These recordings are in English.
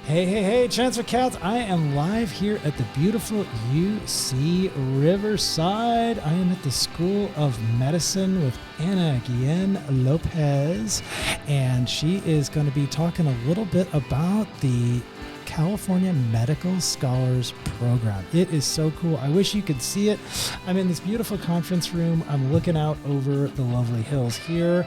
Hey, Chancellor Cats. I am live here at the beautiful UC Riverside. I am at the School of Medicine with Ana Guillen Lopez, and she is going to be talking a little bit about the California Medical Scholars Program. It is so cool. I wish you could see it. I'm in this beautiful conference room. I'm looking out over the lovely hills here.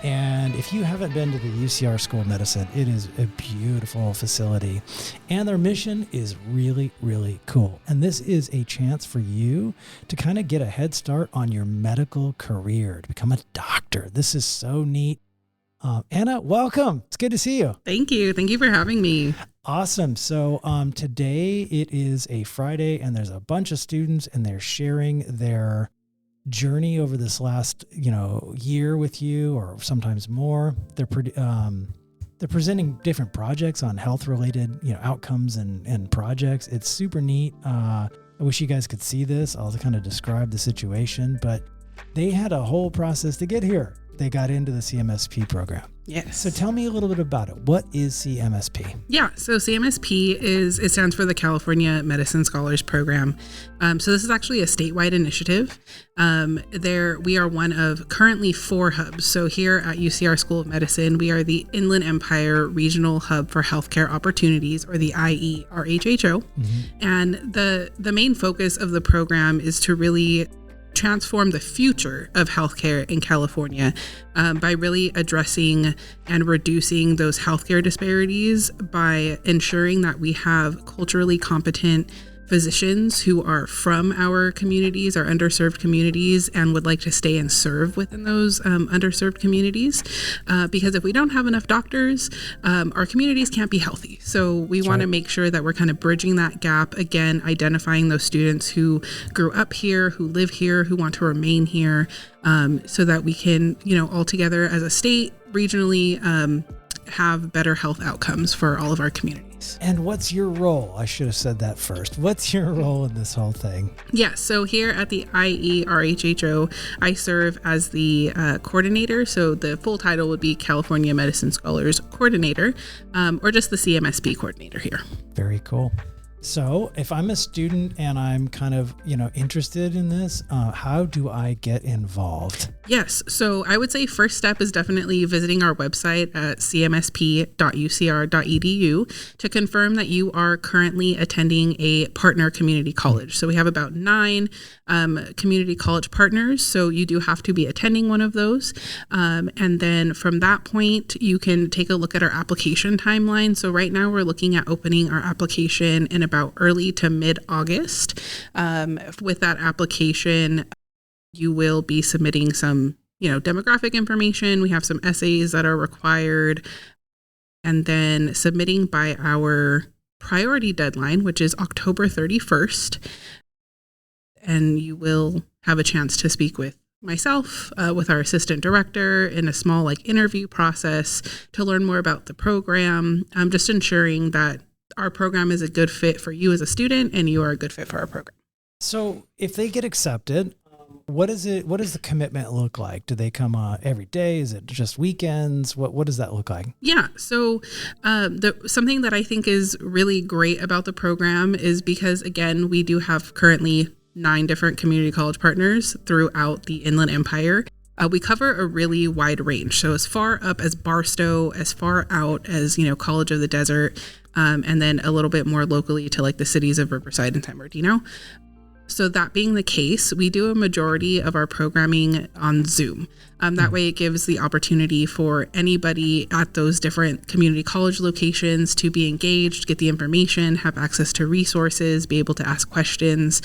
And if you haven't been to the UCR School of Medicine, it is a beautiful facility. And their mission is really, really cool. And this is a chance for you to kind of get a head start on your medical career, to become a doctor. This is so neat. Ana, welcome. It's good to see you. Thank you. Thank you for having me. Awesome. So today it is a Friday, and there's a bunch of students, and they're sharing their journey over this last year with you, or sometimes more. They're presenting different projects on health related outcomes and projects. It's super neat. I wish you guys could see this. I'll kind of describe the situation, but they had a whole process to get here. They got into the CMSP program. Yes. So tell me a little bit about it. What is CMSP? Yeah. So CMSP stands for the California Medicine Scholars Program. So this is actually a statewide initiative. We are one of currently 4 hubs. So here at UCR School of Medicine, we are the Inland Empire Regional Hub for Healthcare Opportunities, or the IERHHO. Mm-hmm. And the main focus of the program is to really transform the future of healthcare in California by really addressing and reducing those healthcare disparities by ensuring that we have culturally competent physicians who are from our communities, our underserved communities, and would like to stay and serve within those underserved communities. Because if we don't have enough doctors, our communities can't be healthy. So we want to make sure that we're kind of bridging that gap, again, identifying those students who grew up here, who live here, who want to remain here, so that we can, all together as a state, regionally, have better health outcomes for all of our communities. And what's your role? I should have said that first. What's your role in this whole thing? Yeah, so here at the IERHHO, I serve as the coordinator. So the full title would be California Medicine Scholars Coordinator, or just the CMSP coordinator here. Very cool. So if I'm a student and I'm kind of, interested in this, how do I get involved? Yes. So I would say first step is definitely visiting our website at cmsp.ucr.edu to confirm that you are currently attending a partner community college. So we have about 9 community college partners. So you do have to be attending one of those. And then from that point, you can take a look at our application timeline. So right now we're looking at opening our application in about early to mid-August. With that application, you will be submitting some, demographic information. We have some essays that are required, and then submitting by our priority deadline, which is October 31st. And you will have a chance to speak with myself, with our assistant director in a small interview process to learn more about the program. Just ensuring that our program is a good fit for you as a student and you are a good fit for our program. So if they get accepted, what does the commitment look like? Do they come every day? Is it just weekends? What does that look like? Yeah. So something that I think is really great about the program is because, again, we do have currently 9 different community college partners throughout the Inland Empire. We cover a really wide range. So as far up as Barstow, as far out as, College of the Desert, and then a little bit more locally to the cities of Riverside and San Bernardino. So that being the case, we do a majority of our programming on Zoom. That way it gives the opportunity for anybody at those different community college locations to be engaged, get the information, have access to resources, be able to ask questions.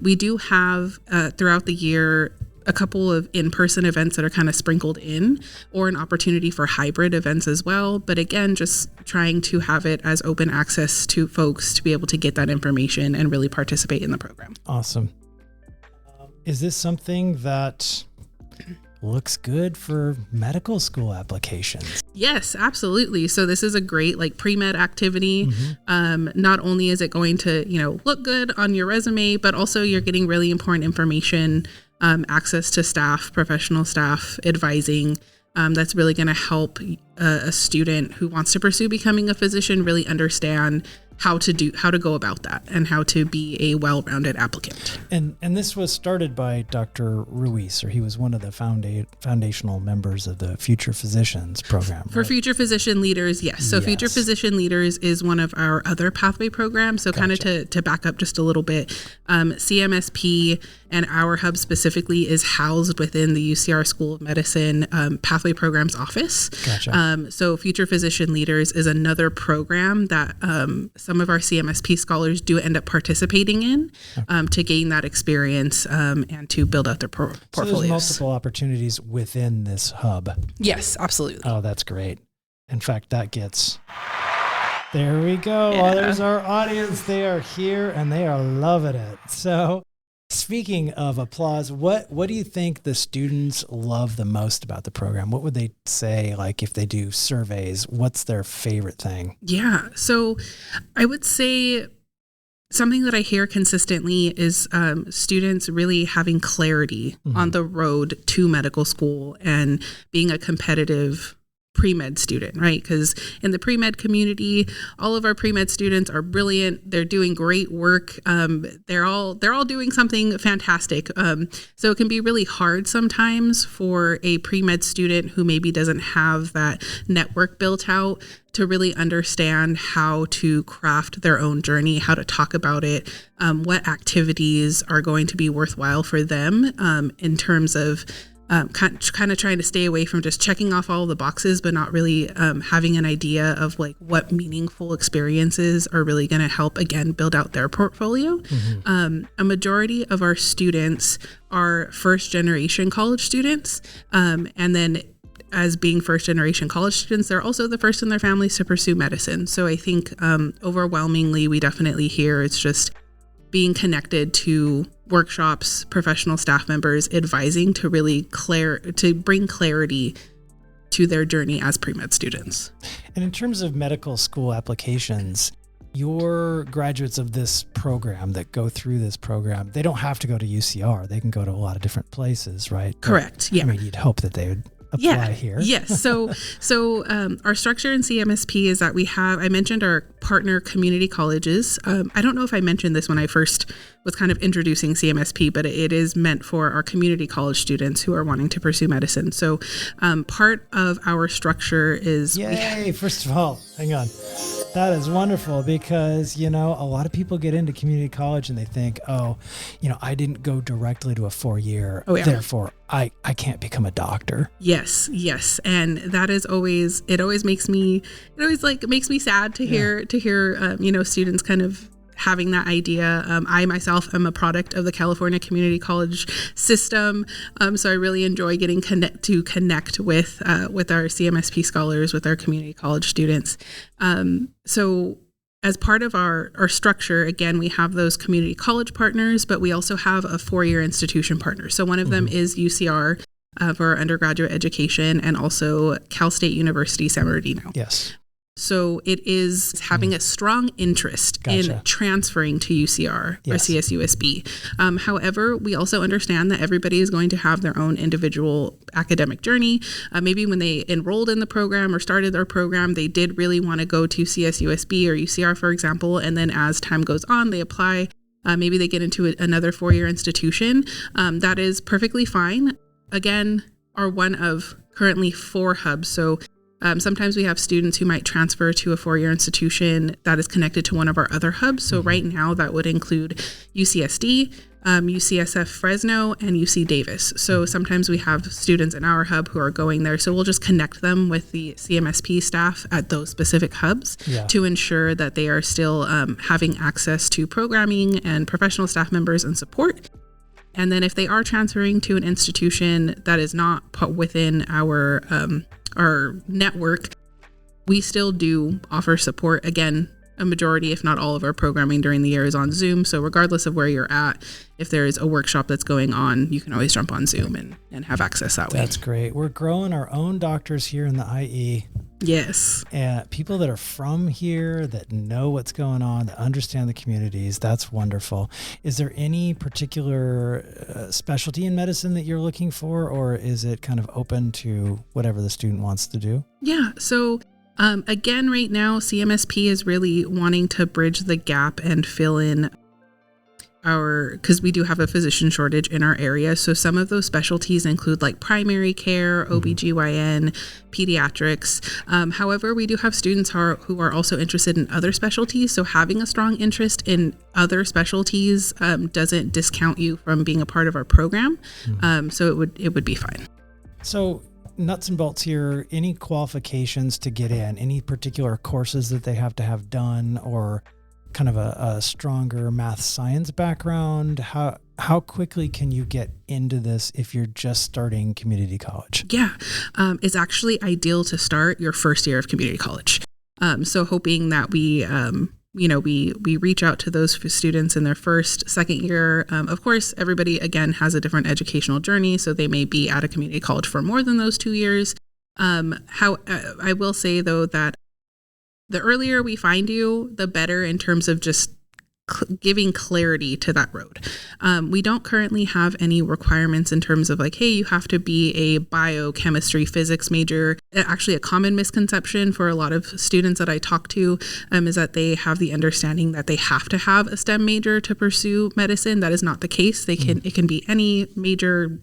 We do have throughout the year a couple of in-person events that are kind of sprinkled in, or an opportunity for hybrid events as well. But again, just trying to have it as open access to folks to be able to get that information and really participate in the program. Awesome. Is this something that looks good for medical school applications? Yes, absolutely. So this is a great pre-med activity. Mm-hmm. Not only is it going to, look good on your resume, but also you're getting really important information, access to staff, professional staff, advising, that's really going to help a student who wants to pursue becoming a physician really understand how to go about that and how to be a well-rounded applicant. And this was started by Dr. Ruiz, or he was one of the foundational members of the Future Physicians program. For Future Physician Leaders, yes. So Future Physician Leaders is one of our other pathway programs. So kind of to back up just a little bit, CMSP and our hub specifically is housed within the UCR School of Medicine Pathway Programs Office. Gotcha. So Future Physician Leaders is another program that some of our CMSP scholars do end up participating in to gain that experience and to build out their portfolios. So there's multiple opportunities within this hub. Yes, absolutely. Oh, that's great. In fact, there we go. Yeah. Well, there's our audience. They are here and they are loving it. So speaking of applause, what do you think the students love the most about the program? What would they say, like if they do surveys, what's their favorite thing? Yeah. So I would say something that I hear consistently is students really having clarity on the road to medical school and being a competitive pre-med student, right? Because in the pre-med community, all of our pre-med students are brilliant. They're doing great work. They're all doing something fantastic. So it can be really hard sometimes for a pre-med student who maybe doesn't have that network built out to really understand how to craft their own journey, how to talk about it, what activities are going to be worthwhile for them in terms of kind of trying to stay away from just checking off all the boxes, but not really having an idea of like what meaningful experiences are really going to help, again, build out their portfolio. A majority of our students are first generation college students. And then as being first generation college students, they're also the first in their families to pursue medicine. So I think overwhelmingly, we definitely hear it's just being connected to workshops, professional staff members advising to really bring clarity to their journey as pre-med students. And in terms of medical school applications, your graduates of this program that go through this program, they don't have to go to UCR. They can go to a lot of different places, right? Correct. Yeah. I mean, you'd hope that they would apply here. Yes. So our structure in CMSP is that I mentioned our partner community colleges. I don't know if I mentioned this when I first was kind of introducing CMSP, but it is meant for our community college students who are wanting to pursue medicine. So part of our structure is... Yay! First of all, hang on. That is wonderful because, a lot of people get into community college and they think, I didn't go directly to a 4-year, therefore I can't become a doctor. Yes. And that is always makes me sad to hear, students kind of having that idea. I myself am a product of the California community college system. So I really enjoy getting to connect with our CMSP scholars, with our community college students. So as part of our structure, again, we have those community college partners, but we also have a 4-year institution partner. So one of them is UCR for undergraduate education, and also Cal State University San Bernardino. Yes. So it is having a strong interest in transferring to UCR or CSUSB. However, we also understand that everybody is going to have their own individual academic journey. Maybe when they enrolled in the program or started their program, they did really want to go to CSUSB or UCR, for example, and then as time goes on, they apply. Maybe they get into another 4-year institution. That is perfectly fine. Again, are one of currently 4 hubs. So sometimes we have students who might transfer to a 4-year institution that is connected to one of our other hubs. So right now that would include UCSD, UCSF Fresno, and UC Davis. So sometimes we have students in our hub who are going there. So we'll just connect them with the CMSP staff at those specific hubs to ensure that they are still having access to programming and professional staff members and support. And then if they are transferring to an institution that is not put within our network, we still do offer support. Again, a majority, if not all of our programming during the year is on Zoom. So regardless of where you're at, if there is a workshop that's going on, you can always jump on Zoom and have access that way. That's great. We're growing our own doctors here in the IE. Yes. People that are from here, that know what's going on, that understand the communities. That's wonderful. Is there any particular specialty in medicine that you're looking for, or is it kind of open to whatever the student wants to do? Yeah. So again, right now, CMSP is really wanting to bridge the gap and fill in because we do have a physician shortage in our area. So some of those specialties include like primary care, OBGYN, pediatrics. However, we do have students who are also interested in other specialties. So having a strong interest in other specialties doesn't discount you from being a part of our program. So it would be fine. So nuts and bolts here, any qualifications to get in, any particular courses that they have to have done, or kind of a stronger math science background? How quickly can you get into this if you're just starting community college? Yeah, it's actually ideal to start your first year of community college. So hoping that we reach out to those students in their second year. Of course, everybody, again, has a different educational journey, so they may be at a community college for more than those 2 years. I will say, though, that the earlier we find you, the better in terms of just giving clarity to that road. We don't currently have any requirements in terms of like, hey, you have to be a biochemistry physics major. Actually, a common misconception for a lot of students that I talk to is that they have the understanding that they have to have a STEM major to pursue medicine. That is not the case. It can be any major.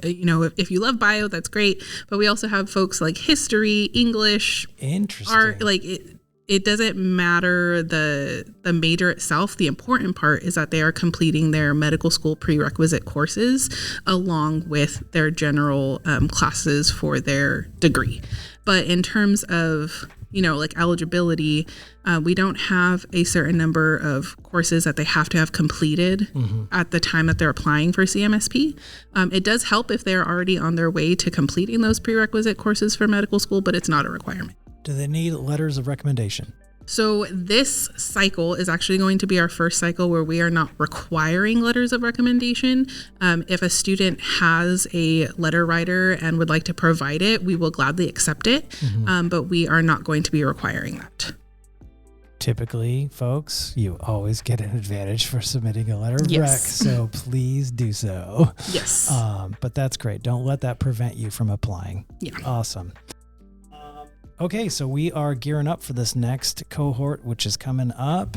If you love bio, that's great. But we also have folks like history, English, art. Like it doesn't matter the major itself. The important part is that they are completing their medical school prerequisite courses along with their general classes for their degree. But in terms of like eligibility, we don't have a certain number of courses that they have to have completed at the time that they're applying for CMSP. It does help if they're already on their way to completing those prerequisite courses for medical school, but it's not a requirement. Do they need letters of recommendation? So this cycle is actually going to be our first cycle where we are not requiring letters of recommendation. If a student has a letter writer and would like to provide it, we will gladly accept it, but we are not going to be requiring that. Typically, folks, you always get an advantage for submitting a letter of rec, so please do so. Yes. But that's great. Don't let that prevent you from applying. Yeah. Awesome. Okay, so we are gearing up for this next cohort, which is coming up.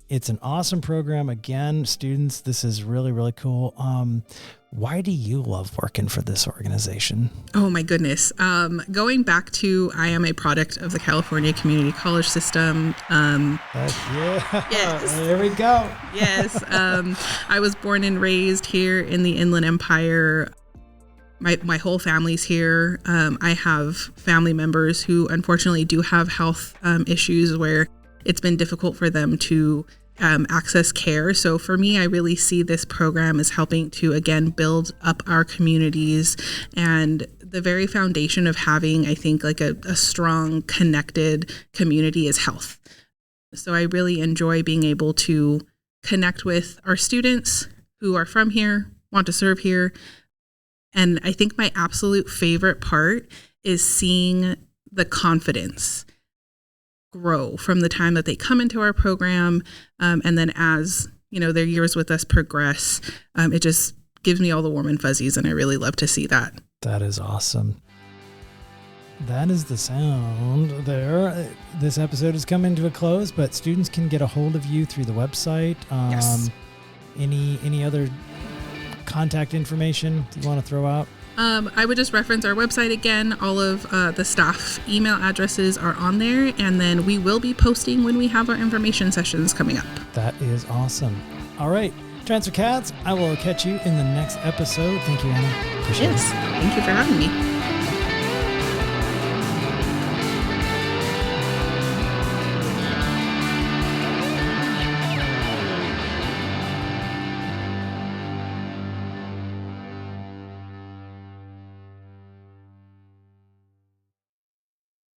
It's an awesome program. Again, students, this is really, really cool. Why do you love working for this organization? Oh, my goodness. Going back to, I am a product of the California Community College System. Yes. There we go. Yes. I was born and raised here in the Inland Empire. My whole family's here. I have family members who unfortunately do have health issues where it's been difficult for them to access care. So for me, I really see this program as helping to, again, build up our communities. And the very foundation of having, I think, like a strong, connected community is health. So I really enjoy being able to connect with our students who are from here, want to serve here. And I think my absolute favorite part is seeing the confidence grow from the time that they come into our program. And then as, their years with us progress, it just gives me all the warm and fuzzies. And I really love to see that. That is awesome. That is the sound there. This episode is coming to a close, but students can get a hold of you through the website. Yes. Any other contact information you want to throw out? I would just reference our website again. All of the staff email addresses are on there, and then we will be posting when we have our information sessions coming up. That is awesome. All right, Transfer Cats, I will catch you in the next episode. Thank you, Anna. Appreciate it. Thank you for having me.